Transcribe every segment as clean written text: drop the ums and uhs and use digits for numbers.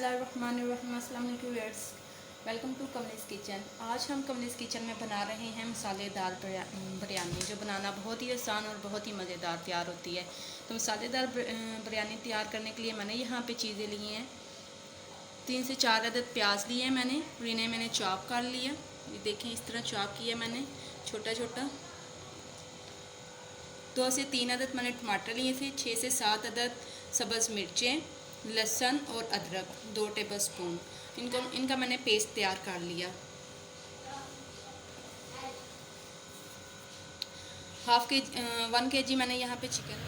बिस्मिल्लाहिर्रहमानिर्रहीम। अस्सलाम वालेकुम viewers, welcome to Kamlesh kitchen. आज हम कमलेस किचन में बना रहे हैं मसालेदार बिरयानी, जो बनाना बहुत ही आसान और बहुत ही मज़ेदार तैयार होती है। तो मसालेदार बिरयानी तैयार करने के लिए मैंने यहाँ पे चीज़ें ली हैं। 3 से 4 अदद प्याज लिए मैंने और इन्हें मैंने चॉप कर लिया। ये देखें, इस तरह चॉप किया मैंने छोटा छोटा। 2 से 3 अदद मैंने टमाटर लिए थे। 6 से 7 अदद सब्ज़ मिर्चें, लहसुन और अदरक 2 टेबल स्पून, इनका मैंने पेस्ट तैयार कर लिया। 1 kg मैंने यहाँ पे चिकन,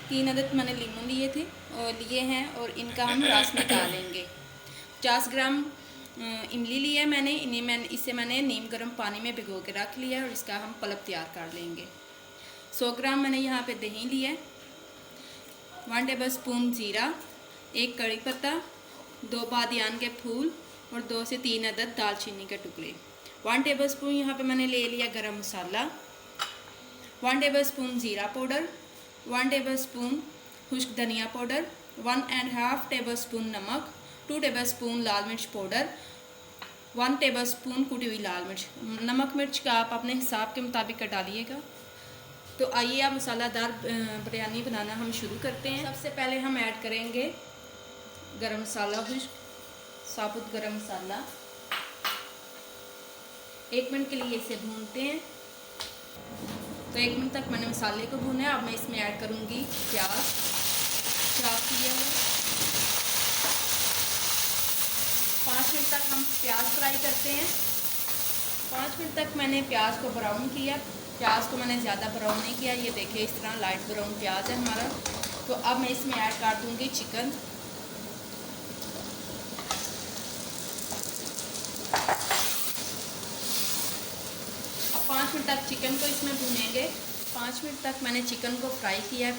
3 अदद मैंने लीमन लिए हैं और इनका हम रस निकालेंगे। 50 ग्राम इमली लिया मैंने, इसे मैंने नीम गर्म पानी में भिगो के रख लिया और इसका हम पल्प तैयार कर लेंगे। 100 ग्राम मैंने यहाँ पे दही लिया, 1 टेबल स्पून ज़ीरा, 1 कड़ी पत्ता, 2 बादियान के फूल और 2 से 3 अदद दालचीनी के टुकड़े। 1 टेबल स्पून यहाँ पे मैंने ले लिया गरम मसाला, 1 टेबल स्पून ज़ीरा पाउडर, 1 टेबल स्पून खुश्क धनिया पाउडर, 1.5 टेबल स्पून नमक, 2 टेबल स्पून लाल मिर्च पाउडर, 1 टेबल स्पून कुटी हुई लाल मिर्च। नमक मिर्च का आप अपने हिसाब के मुताबिक डालिएगा। तो आइए आप मसालादार बिरयानी बनाना हम शुरू करते हैं। सबसे पहले हम ऐड करेंगे गरम मसाला, साबुत गरम मसाला। 1 मिनट के लिए इसे भूनते हैं। तो 1 मिनट तक मैंने मसाले को भूना है। अब मैं इसमें ऐड करूँगी प्याज चॉप किया हुआ। 5 मिनट तक हम प्याज फ्राई करते हैं। 5 मिनट तक मैंने प्याज को ब्राउन किया। प्याज को मैंने ज़्यादा ब्राउन नहीं किया। ये देखिए, इस तरह लाइट ब्राउन प्याज है हमारा। तो अब मैं इसमें ऐड कर दूँगी चिकन। अब 5 मिनट तक चिकन को इसमें भूनेंगे। 5 मिनट तक मैंने चिकन को फ्राई किया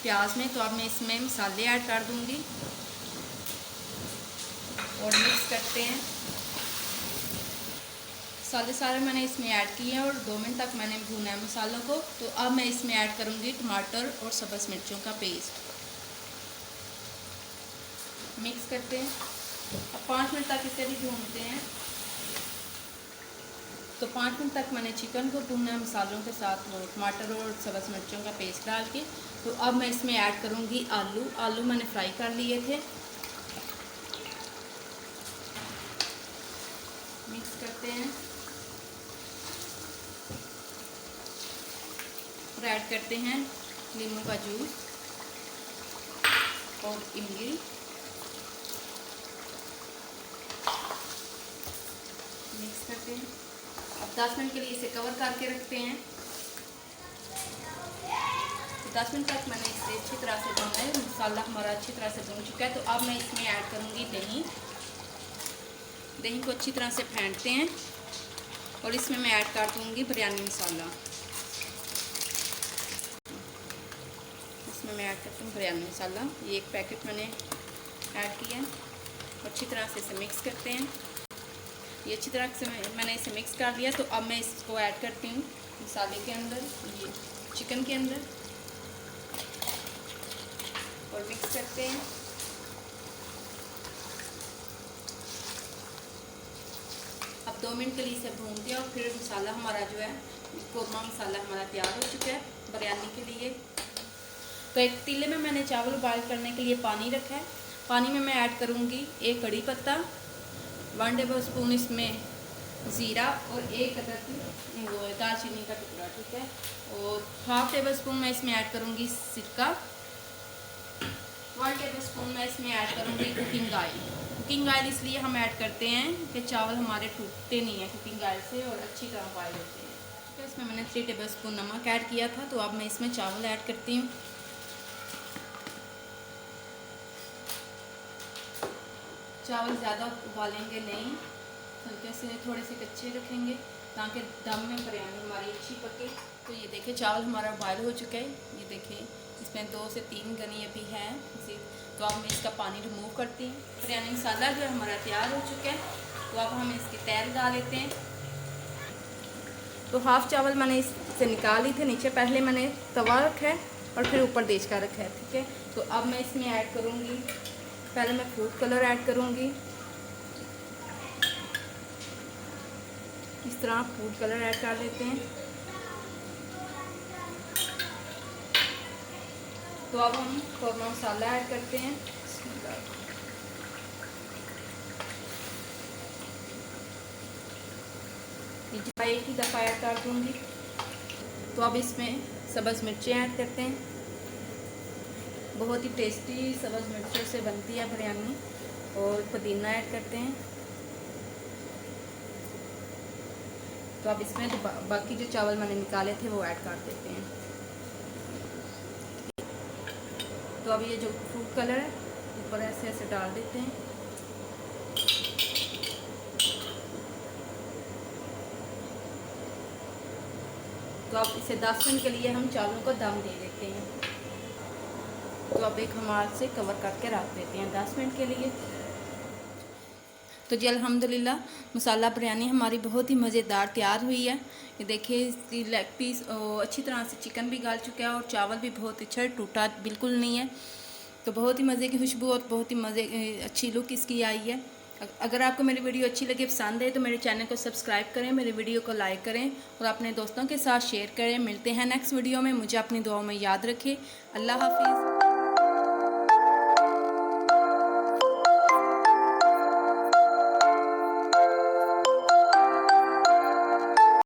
प्याज में। तो अब मैं इसमें मसाले ऐड कर दूँगी और मिक्स करते हैं। मसाले सारे मैंने इसमें ऐड किए हैं और 2 मिनट तक मैंने भूना है मसालों को। तो अब मैं इसमें ऐड करूँगी टमाटर और सब्ज़ मिर्चों का पेस्ट। मिक्स करते हैं। अब 5 मिनट तक इसे भी भूनते हैं। तो 5 मिनट तक मैंने चिकन को भूना है मसालों के साथ, वो टमाटर और सब्ज़ मिर्चों का पेस्ट डाल के। तो अब मैं इसमें ऐड करूँगी आलू मैंने फ्राई कर लिए थे। मिक्स करते हैं और ऐड करते हैं नींबू का जूस और इमली। मिक्स करते हैं। अब 10 मिनट के लिए इसे कवर करके रखते हैं। तो 10 मिनट तक मैंने इसे अच्छी तरह से भूना है। मसाला हमारा अच्छी तरह से भून चुका है। तो अब मैं इसमें ऐड करूँगी दही को अच्छी तरह से फेंटते हैं और इसमें मैं ऐड कर दूँगी बिरयानी मसाला। इसमें मैं ऐड करती हूँ बिरयानी मसाला। ये 1 पैकेट मैंने ऐड किया है। अच्छी तरह से इसे मिक्स करते हैं। ये अच्छी तरह से मैंने इसे मिक्स कर दिया। तो अब मैं इसको ऐड करती हूँ मसाले के अंदर, ये चिकन के अंदर, और मिक्स करते हैं। अब 2 मिनट के लिए इसे भून दिया और फिर मसाला हमारा जो है, कोरमा मसाला हमारा तैयार हो चुका है बिरयानी के लिए। तो एक पतीले में मैंने चावल बॉयल करने के लिए पानी रखा है। पानी में मैं ऐड करूँगी 1 कड़ी पत्ता, 1 टेबल स्पून इसमें ज़ीरा और 1 अदद वो दालचीनी का टुकड़ा, ठीक है। और 1/2 टेबल स्पून मैं इसमें ऐड करूँगी सिरका, 1 टेबल स्पून मैं इसमें ऐड करूँगी कुकिंग ऑयल। कुकिंग ऑयल इसलिए हम ऐड करते हैं कि चावल हमारे टूटते नहीं हैं कुकिंग ऑयल से और अच्छी तरह बॉयल होते हैं। तो इसमें मैंने 3 टेबल स्पून नमक ऐड किया था। तो अब मैं इसमें चावल ऐड करती हूँ। चावल ज़्यादा उबालेंगे नहीं, हल्के से थोड़े से कच्चे रखेंगे ताकि दम में बिरयानी हमारी अच्छी पके। तो ये देखिए, चावल हमारा बॉयल हो चुका है। ये देखिए, इसमें 2 से 3 गनी अभी है इसी। तो अब मैं इसका पानी रिमूव करती हूँ। बिरयानी मसाला जो हमारा तैयार हो चुका है। तो अब हम इसकी तैर लगा लेते हैं। तो हाफ़ चावल मैंने इससे निकाल ली थे नीचे। पहले मैंने तवा रखा है और फिर ऊपर देच का रखा है, ठीक है। तो अब मैं इसमें ऐड करूँगी पहले मैं फूड कलर ऐड करूँगी। इस तरह फूड कलर ऐड कर देते हैं। तो अब हम कौरमा मसाला ऐड करते हैं। एक ही दफ़ा ऐड कर दूँगी। तो अब इसमें सब्ज़ मिर्चें ऐड करते हैं। बहुत ही टेस्टी सब्ज़ मिर्चों से बनती है बिरयानी। और पुदीना ऐड करते हैं। तो अब इसमें जो बाकी जो चावल मैंने निकाले थे वो ऐड कर देते हैं। तो अब ये जो फूड कलर है ऊपर ऐसे ऐसे डाल देते हैं। तो अब इसे 10 मिनट के लिए हम चावलों को दम दे देते हैं। तो अब एक रुमाल से कवर करके रख देते हैं 10 मिनट के लिए। तो जी अल्हम्दुलिल्लाह मसाला बिरयानी हमारी बहुत ही मज़ेदार तैयार हुई है। ये देखिए इसकी लेग पीस अच्छी तरह से चिकन भी गल चुका है और चावल भी बहुत अच्छा टूटा बिल्कुल नहीं है। तो बहुत ही मज़े की खुशबू और बहुत ही अच्छी लुक इसकी आई है। अगर आपको मेरी वीडियो अच्छी लगे, पसंद है, तो मेरे चैनल को सब्सक्राइब करें, मेरे वीडियो को लाइक करें और अपने दोस्तों के साथ शेयर करें। मिलते हैं नेक्स्ट वीडियो में। मुझे अपनी दुआओं में याद रखें। अल्लाह हाफिज़।